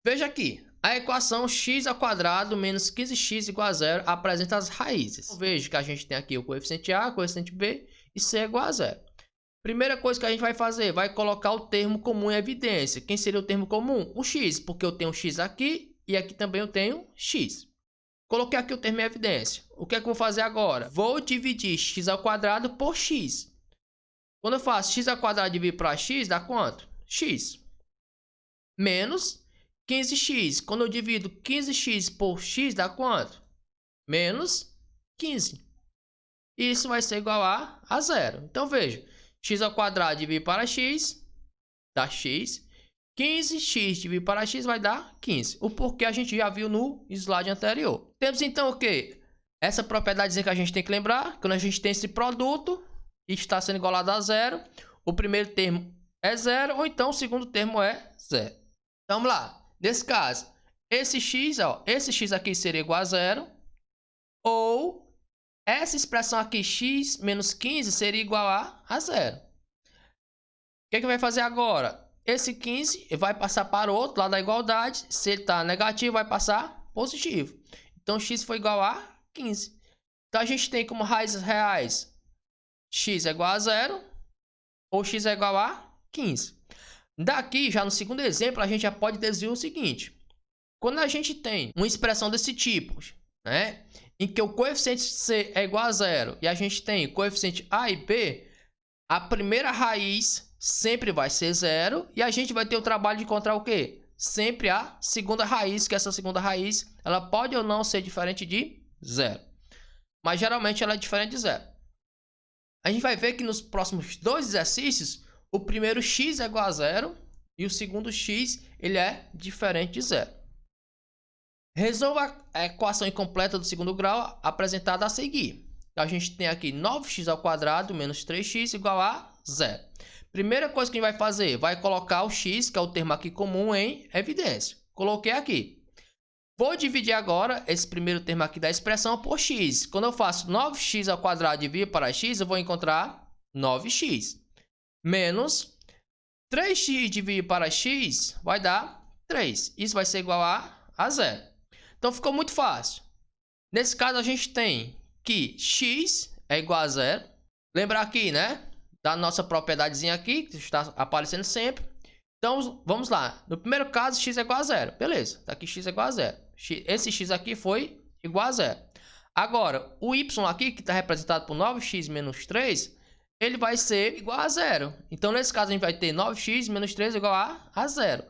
Veja aqui, a equação x² menos 15x igual a zero apresenta as raízes. Então, veja que a gente tem aqui o coeficiente A, o coeficiente B e C é igual a zero. Primeira coisa que a gente vai fazer, vai colocar o termo comum em evidência. Quem seria o termo comum? O x, porque eu tenho x aqui e aqui também eu tenho x. Coloquei aqui o termo em evidência. O que é que eu vou fazer agora? Vou dividir x² por x. Quando eu faço x² dividido para x, dá quanto? X. Menos 15x. Quando eu divido 15x por x, dá quanto? Menos 15. Isso vai ser igual a zero. Então, veja. X² dividido para x, dá x. 15x dividido para x vai dar 15. O porquê a gente já viu no slide anterior. Temos então o quê? Essa propriedadezinha que a gente tem que lembrar. Quando a gente tem esse produto e está sendo igualado a zero, o primeiro termo é zero, ou então o segundo termo é zero. Então, vamos lá. Nesse caso, esse x aqui seria igual a zero. Ou essa expressão aqui, x menos 15, seria igual a zero. O que vai fazer agora? Esse 15 vai passar para o outro lado da igualdade. Se ele está negativo, vai passar positivo. Então, x foi igual a 15. Então, a gente tem como raízes reais x é igual a zero ou x é igual a 15. Daqui, já no segundo exemplo, a gente já pode deduzir o seguinte. Quando a gente tem uma expressão desse tipo, né, em que o coeficiente C é igual a zero e a gente tem o coeficiente A e B, a primeira raiz sempre vai ser zero e a gente vai ter o trabalho de encontrar o quê? Sempre a segunda raiz, que essa segunda raiz ela pode ou não ser diferente de zero. Mas geralmente ela é diferente de zero. A gente vai ver que nos próximos dois exercícios, o primeiro x é igual a zero e o segundo x ele é diferente de zero. Resolva a equação incompleta do segundo grau apresentada a seguir. A gente tem aqui 9x² menos 3x igual a zero. Primeira coisa que a gente vai fazer, vai colocar o x, que é o termo aqui comum, em evidência. Coloquei aqui. Vou dividir agora esse primeiro termo aqui da expressão por x. Quando eu faço 9x² dividido para x, eu vou encontrar 9x. Menos 3x dividido para x vai dar 3. Isso vai ser igual a zero. Então, ficou muito fácil. Nesse caso, a gente tem que x é igual a zero. Lembrar aqui, né? Da nossa propriedadezinha aqui, que está aparecendo sempre. Então, vamos lá. No primeiro caso, x é igual a zero. Beleza. Tá aqui x é igual a zero. Esse x aqui foi igual a zero. Agora, o y aqui, que está representado por 9x menos 3, ele vai ser igual a zero. Então, nesse caso, a gente vai ter 9x menos 3 igual a zero.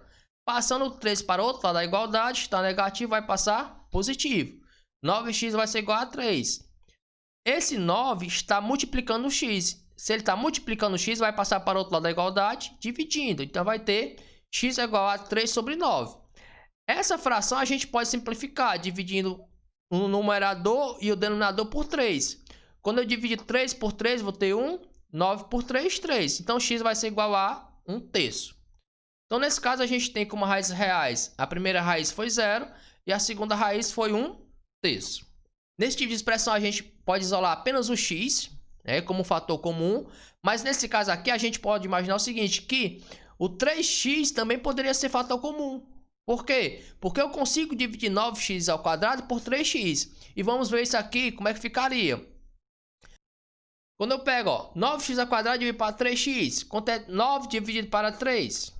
Passando o 3 para o outro lado da igualdade, está negativo, vai passar positivo. 9x vai ser igual a 3. Esse 9 está multiplicando o x. Se ele está multiplicando o x, vai passar para o outro lado da igualdade, dividindo. Então, vai ter x é igual a 3 sobre 9. Essa fração a gente pode simplificar, dividindo o numerador e o denominador por 3. Quando eu dividir 3 por 3, vou ter 1. 9 por 3, 3. Então, x vai ser igual a 1/3. Então, nesse caso, a gente tem como raízes reais, a primeira raiz foi 0 e a segunda raiz foi 1/3. Nesse tipo de expressão, a gente pode isolar apenas o x, né, como um fator comum, mas nesse caso aqui, a gente pode imaginar o seguinte, que o 3x também poderia ser fator comum. Por quê? Porque eu consigo dividir 9x² por 3x. E vamos ver isso aqui, como é que ficaria. Quando eu pego, ó, 9x² dividido para 3x, quanto é 9 dividido para 3?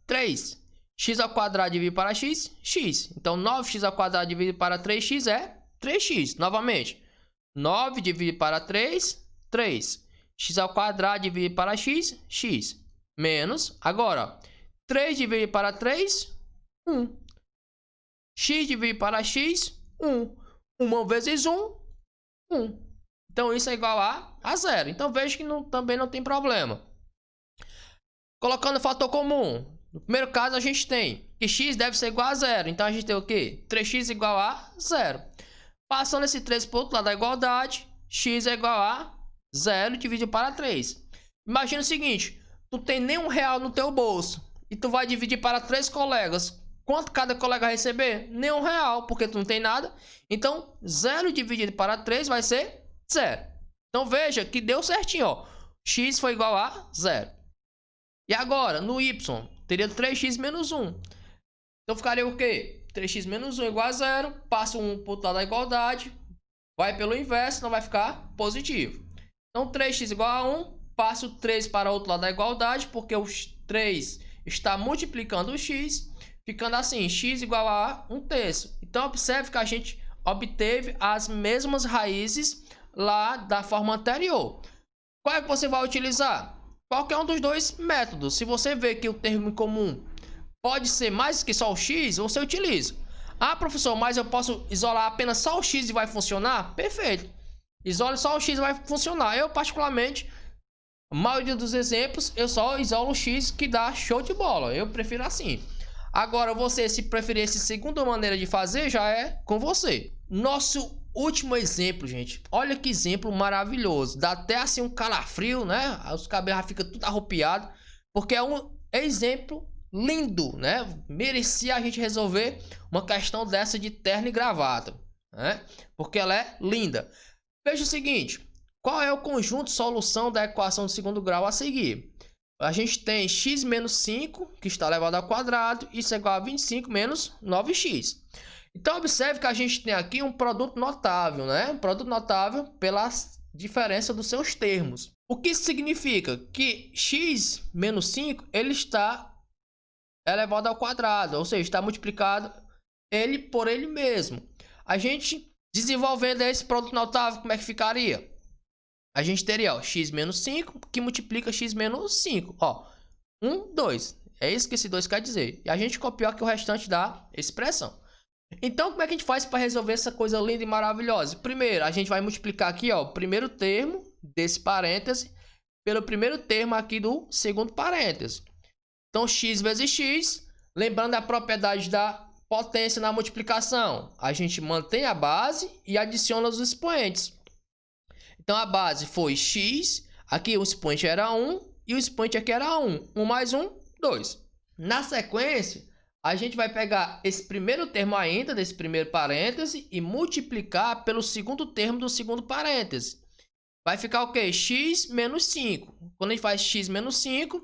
3. X² dividido para x, x. Então, 9x² dividido para 3x é 3x. Novamente, 9 dividido para 3, 3. X² dividido para x, x. Menos, agora, 3 dividido para 3, 1. X dividido para x, 1. 1 vezes 1, 1. Então, isso é igual a zero. Então, veja que também não tem problema. Colocando o fator comum. No primeiro caso, a gente tem que x deve ser igual a zero. Então, a gente tem o quê? 3x igual a zero. Passando esse 3 para o outro lado da igualdade, x é igual a 0 dividido para 3. Imagina o seguinte, tu tem nem R$1 no teu bolso e tu vai dividir para 3 colegas. Quanto cada colega receber? Nem R$1, porque tu não tem nada. Então, 0 dividido para 3 vai ser 0. Então, veja que deu certinho, ó. X foi igual a 0. E agora, no y, teria 3x menos 1. Então ficaria o quê? 3x menos 1 igual a 0. Passa 1 para o outro lado da igualdade. Vai pelo inverso, não vai ficar positivo. Então 3x igual a 1. Passo 3 para o outro lado da igualdade, porque o 3 está multiplicando o x. Ficando assim, x igual a 1/3. Então observe que a gente obteve as mesmas raízes lá da forma anterior. Qual é que você vai utilizar? Qualquer um dos dois métodos. Se você vê que o termo em comum pode ser mais que só o x, você utiliza. Ah, professor, mas eu posso isolar apenas só o x e vai funcionar? Perfeito. Isole só o x e vai funcionar. Eu, particularmente, a maioria dos exemplos, eu só isolo o x, que dá show de bola. Eu prefiro assim. Agora, você, se preferir essa segunda maneira de fazer, já é com você. Nosso último exemplo, gente. Olha que exemplo maravilhoso. Dá até assim um calafrio, né? Os cabelos já ficam tudo arrupiados. Porque é um exemplo lindo, né? Merecia a gente resolver uma questão dessa de terno e gravata, né? Porque ela é linda. Veja o seguinte. Qual é o conjunto de solução da equação de segundo grau a seguir? A gente tem x menos 5, que está elevado ao quadrado, isso é igual a 25 menos 9x. Então, observe que a gente tem aqui um produto notável, né? Um produto notável pela diferença dos seus termos. O que isso significa? Que x menos 5, ele está elevado ao quadrado, ou seja, está multiplicado ele por ele mesmo. A gente, desenvolvendo esse produto notável, como é que ficaria? A gente teria, ó, x menos 5, que multiplica x menos 5. Ó, 1, 2. É isso que esse 2 quer dizer. E a gente copiou aqui o restante da expressão. Então, como é que a gente faz para resolver essa coisa linda e maravilhosa? Primeiro, a gente vai multiplicar aqui, ó, o primeiro termo desse parêntese pelo primeiro termo aqui do segundo parêntese. Então, x vezes x, lembrando a propriedade da potência na multiplicação. A gente mantém a base e adiciona os expoentes. Então, a base foi x, aqui o expoente era 1 e o expoente aqui era 1. 1 mais 1, 2. Na sequência, a gente vai pegar esse primeiro termo ainda, desse primeiro parêntese, e multiplicar pelo segundo termo do segundo parêntese. Vai ficar o quê? X menos 5. Quando a gente faz x menos 5,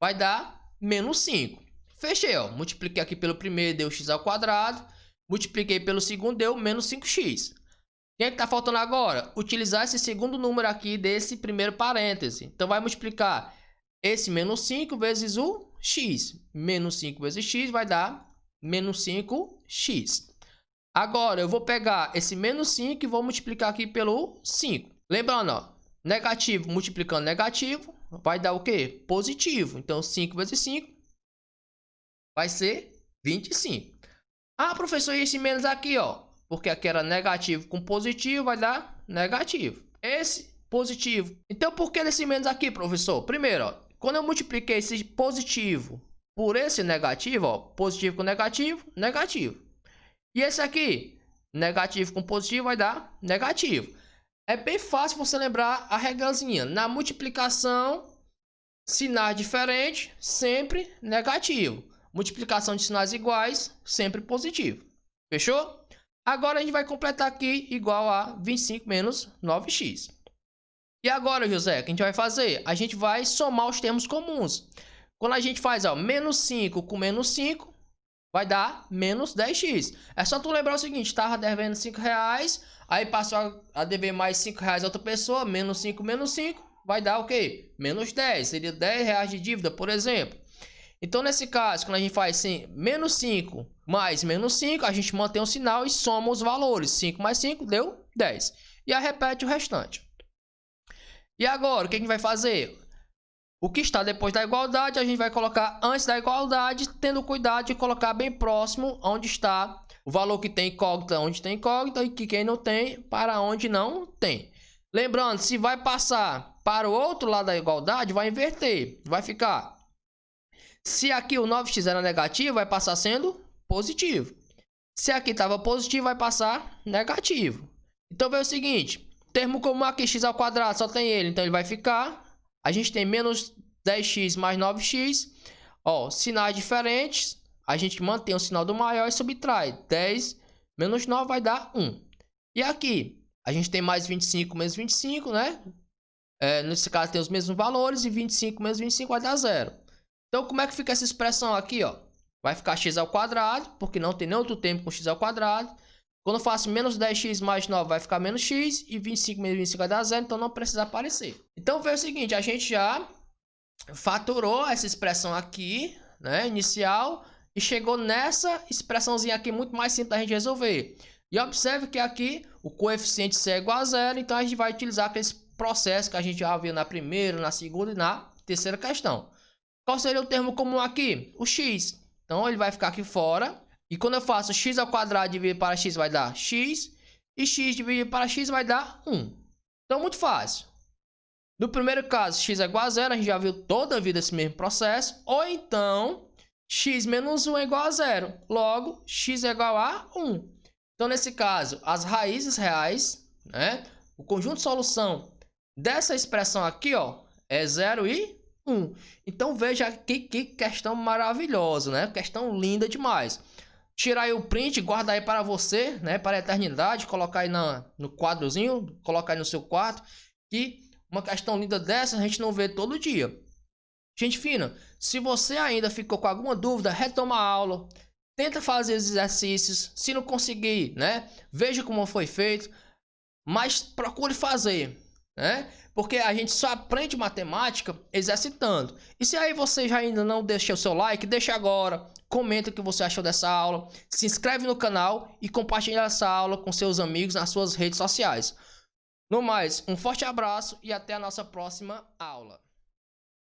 vai dar menos 5. Fechei, ó. Multipliquei aqui pelo primeiro, deu x ao quadrado. Multipliquei pelo segundo, deu menos 5x. O que é que está faltando agora? Utilizar esse segundo número aqui desse primeiro parêntese. Então, vai multiplicar esse menos 5 vezes o x. Menos 5 vezes x vai dar menos 5x. Agora, eu vou pegar esse menos 5 e vou multiplicar aqui pelo 5. Lembrando, ó, negativo multiplicando negativo vai dar o quê? Positivo. Então, 5 vezes 5 vai ser 25. Ah, professor, e esse menos aqui, ó? Porque aqui era negativo com positivo, vai dar negativo. Esse positivo. Então, por que desse menos aqui, professor? Primeiro, ó, quando eu multipliquei esse positivo por esse negativo, ó, positivo com negativo, negativo. E esse aqui, negativo com positivo, vai dar negativo. É bem fácil você lembrar a regrazinha. Na multiplicação, sinais diferentes, sempre negativo. Multiplicação de sinais iguais, sempre positivo. Fechou? Agora a gente vai completar aqui igual a 25 menos 9x. E agora, José, o que a gente vai fazer? A gente vai somar os termos comuns. Quando a gente faz, ó, menos 5 com menos 5, vai dar menos 10x. É só tu lembrar o seguinte, estava devendo 5 reais, aí passou a dever mais 5 reais a outra pessoa, menos 5, vai dar o quê? Menos 10, seria 10 reais de dívida, por exemplo. Então, nesse caso, quando a gente faz assim, menos 5 mais menos 5, a gente mantém o sinal e soma os valores. 5 mais 5 deu 10. E aí repete o restante. E agora, o que a gente vai fazer? O que está depois da igualdade, a gente vai colocar antes da igualdade, tendo cuidado de colocar bem próximo onde está o valor que tem incógnita, onde tem incógnita, e que quem não tem, para onde não tem. Lembrando, se vai passar para o outro lado da igualdade, vai inverter. Vai ficar... Se aqui o 9x era negativo, vai passar sendo positivo. Se aqui estava positivo, vai passar negativo. Então, vê o seguinte. Termo comum aqui, x ao quadrado, só tem ele. Então, ele vai ficar... A gente tem menos 10x mais 9x. Ó, sinais diferentes. A gente mantém o sinal do maior e subtrai. 10 menos 9 vai dar 1. E aqui, a gente tem mais 25 menos 25, né? Nesse caso, tem os mesmos valores. E 25 menos 25 vai dar 0. Então, como é que fica essa expressão aqui, ó? vai ficar x ao quadrado, porque não tem nenhum outro termo com x ao quadrado. Quando eu faço menos 10x mais 9, vai ficar menos x. E 25 menos 25 vai dar 0, então não precisa aparecer. Então, veja o seguinte, a gente já fatorou essa expressão aqui, né, inicial, e chegou nessa expressãozinha aqui muito mais simples da gente resolver. E observe que aqui o coeficiente C é igual a 0, então a gente vai utilizar aqueles processos que a gente já viu na primeira, na segunda e na terceira questão. Qual seria o termo comum aqui? O x. Então ele vai ficar aqui fora. E quando eu faço x ao quadrado dividido para x vai dar x. E x dividido para x vai dar 1. Então muito fácil. No primeiro caso, x é igual a 0. A gente já viu toda a vida esse mesmo processo. Ou então, x menos 1 é igual a 0. Logo, x é igual a 1. Então nesse caso, as raízes reais, né, o conjunto de solução dessa expressão aqui, ó, é 0 e 1. Então veja aqui que questão maravilhosa, né? Questão linda demais. Tirar aí o print, guardar aí para você, né? Para a eternidade, colocar aí no quadrozinho, colocar aí no seu quarto. Que uma questão linda dessa a gente não vê todo dia. Gente fina, se você ainda ficou com alguma dúvida, retoma a aula. Tenta fazer os exercícios. Se não conseguir, né? Veja como foi feito. Mas procure fazer, né? Porque a gente só aprende matemática exercitando. E se aí você já ainda não deixou o seu like, deixa agora. Comenta o que você achou dessa aula. Se inscreve no canal e compartilha essa aula com seus amigos nas suas redes sociais. No mais, um forte abraço e até a nossa próxima aula.